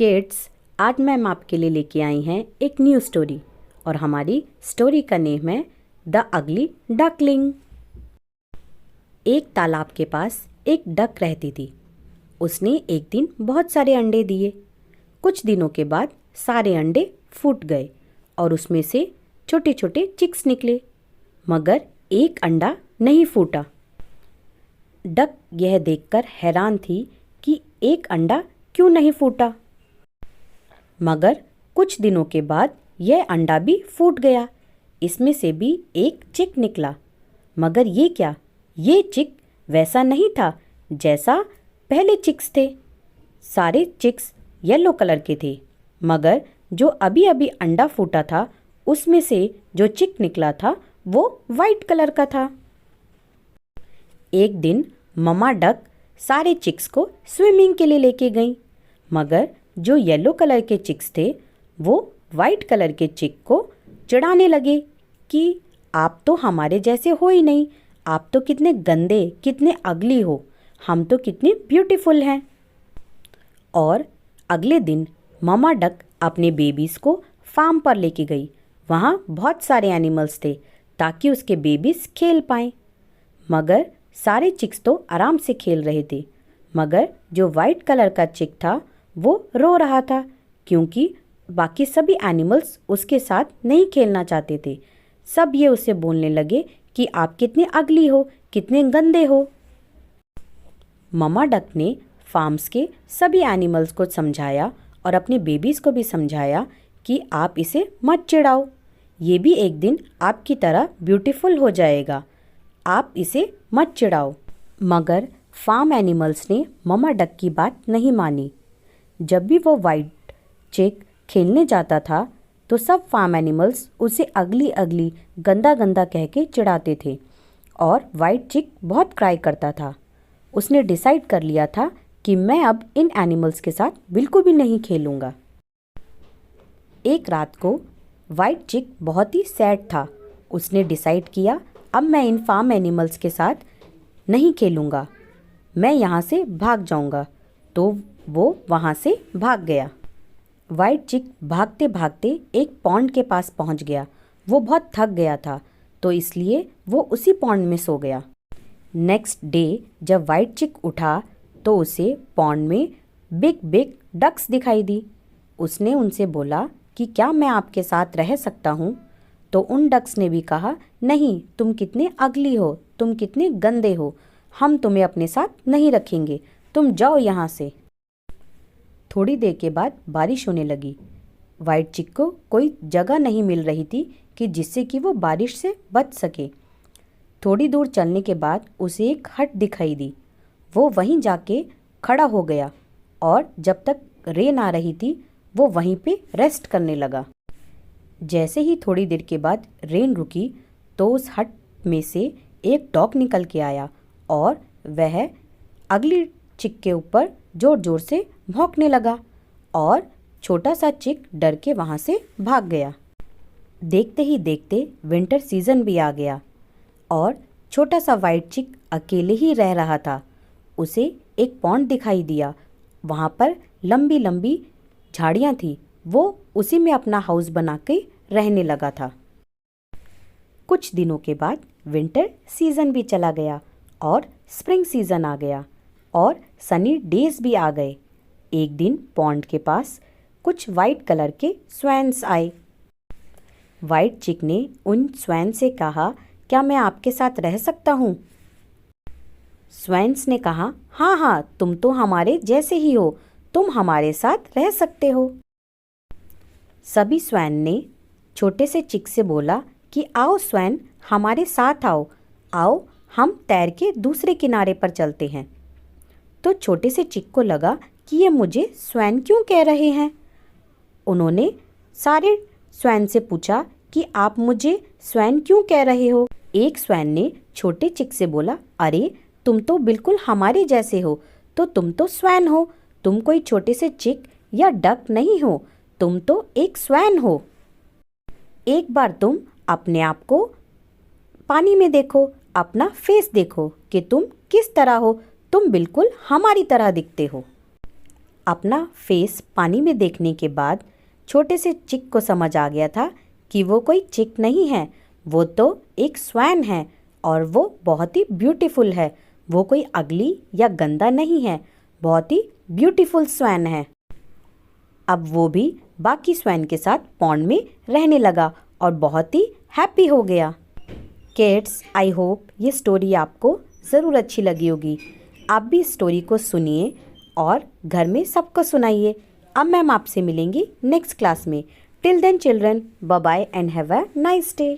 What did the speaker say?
Kids, आज ma'am आपके लिए लेके आई हैं एक न्यू स्टोरी और हमारी स्टोरी का नेम है द अगली डकलिंग। एक तालाब के पास एक डक रहती थी। उसने एक दिन बहुत सारे अंडे दिए। कुछ दिनों के बाद सारे अंडे फूट गए और उसमें से छोटे छोटे चिक्स निकले, मगर एक अंडा नहीं फूटा। डक यह देखकर हैरान थी कि एक अंडा क्यों नहीं फूटा। मगर कुछ दिनों के बाद यह अंडा भी फूट गया। इसमें से भी एक चिक निकला, मगर ये क्या, ये चिक वैसा नहीं था जैसा पहले चिक्स थे। सारे चिक्स येलो कलर के थे, मगर जो अभी अभी अंडा फूटा था उसमें से जो चिक निकला था वो वाइट कलर का था। एक दिन मम्मा डक सारे चिक्स को स्विमिंग के लिए लेके गई, मगर जो येलो कलर के चिक्स थे वो वाइट कलर के चिक को चिढ़ाने लगे कि आप तो हमारे जैसे हो ही नहीं, आप तो कितने गंदे, कितने अगली हो, हम तो कितने ब्यूटीफुल हैं। और अगले दिन मम्मा डक अपने बेबीज़ को फार्म पर लेके गई। वहाँ बहुत सारे एनिमल्स थे ताकि उसके बेबीज़ खेल पाएँ। मगर सारे चिक्स तो आराम से खेल रहे थे, मगर जो वाइट कलर का चिक था वो रो रहा था क्योंकि बाकी सभी एनिमल्स उसके साथ नहीं खेलना चाहते थे। सब ये उसे बोलने लगे कि आप कितने अगली हो, कितने गंदे हो। मम्मा डक ने फार्म्स के सभी एनिमल्स को समझाया और अपने बेबीज़ को भी समझाया कि आप इसे मत चिढ़ाओ, ये भी एक दिन आपकी तरह ब्यूटीफुल हो जाएगा, आप इसे मत चिढ़ाओ। मगर फार्म एनिमल्स ने मम्मा डक की बात नहीं मानी। जब भी वो वाइट चिक खेलने जाता था तो सब फार्म एनिमल्स उसे अगली अगली, गंदा गंदा कह के चिढ़ाते थे और वाइट चिक बहुत क्राई करता था। उसने डिसाइड कर लिया था कि मैं अब इन एनिमल्स के साथ बिल्कुल भी नहीं खेलूँगा। एक रात को वाइट चिक बहुत ही सैड था। उसने डिसाइड किया अब मैं इन फार्म एनिमल्स के साथ नहीं खेलूँगा, मैं यहाँ से भाग जाऊँगा। तो वो वहाँ से भाग गया। वाइट चिक भागते भागते एक पॉन्ड के पास पहुँच गया। वो बहुत थक गया था तो इसलिए वो उसी पॉन्ड में सो गया। नेक्स्ट डे जब वाइट चिक उठा तो उसे पॉन्ड में बिग बिग डक्स दिखाई दी। उसने उनसे बोला कि क्या मैं आपके साथ रह सकता हूँ? तो उन डक्स ने भी कहा नहीं, तुम कितने अगली हो, तुम कितने गंदे हो, हम तुम्हें अपने साथ नहीं रखेंगे, तुम जाओ यहाँ से। थोड़ी देर के बाद बारिश होने लगी। वाइट चिक को कोई जगह नहीं मिल रही थी कि जिससे कि वो बारिश से बच सके। थोड़ी दूर चलने के बाद उसे एक हट दिखाई दी। वो वहीं जाके खड़ा हो गया और जब तक रेन आ रही थी वो वहीं पे रेस्ट करने लगा। जैसे ही थोड़ी देर के बाद रेन रुकी तो उस हट में से एक डॉग निकल के आया और वह अगली चिक के ऊपर ज़ोर ज़ोर से भौंकने लगा और छोटा सा चिक डर के वहाँ से भाग गया। देखते ही देखते विंटर सीज़न भी आ गया और छोटा सा वाइट चिक अकेले ही रह रहा था। उसे एक पॉन्ड दिखाई दिया, वहाँ पर लंबी लंबी झाड़ियाँ थी। वो उसी में अपना हाउस बना के रहने लगा था। कुछ दिनों के बाद विंटर सीज़न भी चला गया और स्प्रिंग सीज़न आ गया और सनी डेज भी आ गए। एक दिन पॉन्ड के पास कुछ वाइट कलर के स्वैन्स आए। वाइट चिक ने उन स्वैन से कहा क्या मैं आपके साथ रह सकता हूँ? स्वैन्स ने कहा हाँ हाँ, तुम तो हमारे जैसे ही हो, तुम हमारे साथ रह सकते हो। सभी स्वैन ने छोटे से चिक से बोला कि आओ स्वैन, हमारे साथ आओ, आओ हम तैर के दूसरे किनारे पर चलते हैं। तो छोटे से चिक को लगा कि ये मुझे स्वैन क्यों कह रहे हैं। उन्होंने सारे स्वैन से पूछा कि आप मुझे स्वैन क्यों कह रहे हो। एक स्वैन ने छोटे चिक से बोला अरे तुम तो बिल्कुल हमारे जैसे हो, तो तुम तो स्वैन हो, तुम कोई छोटे से चिक या डक नहीं हो, तुम तो एक स्वैन हो। एक बार तुम अपने आप को पानी में देखो, अपना फेस देखो कि तुम किस तरह हो, तुम बिल्कुल हमारी तरह दिखते हो। अपना फेस पानी में देखने के बाद छोटे से चिक को समझ आ गया था कि वो कोई चिक नहीं है, वो तो एक स्वैन है और वो बहुत ही ब्यूटीफुल है। वो कोई अगली या गंदा नहीं है, बहुत ही ब्यूटीफुल स्वैन है। अब वो भी बाकी स्वैन के साथ पॉन्ड में रहने लगा और बहुत ही हैप्पी हो गया। किड्स, आई होप ये स्टोरी आपको ज़रूर अच्छी लगी होगी। आप भी इस स्टोरी को सुनिए और घर में सबको सुनाइए। अब मैम आपसे मिलेंगी नेक्स्ट क्लास में। Till then children, bye bye and have a nice day.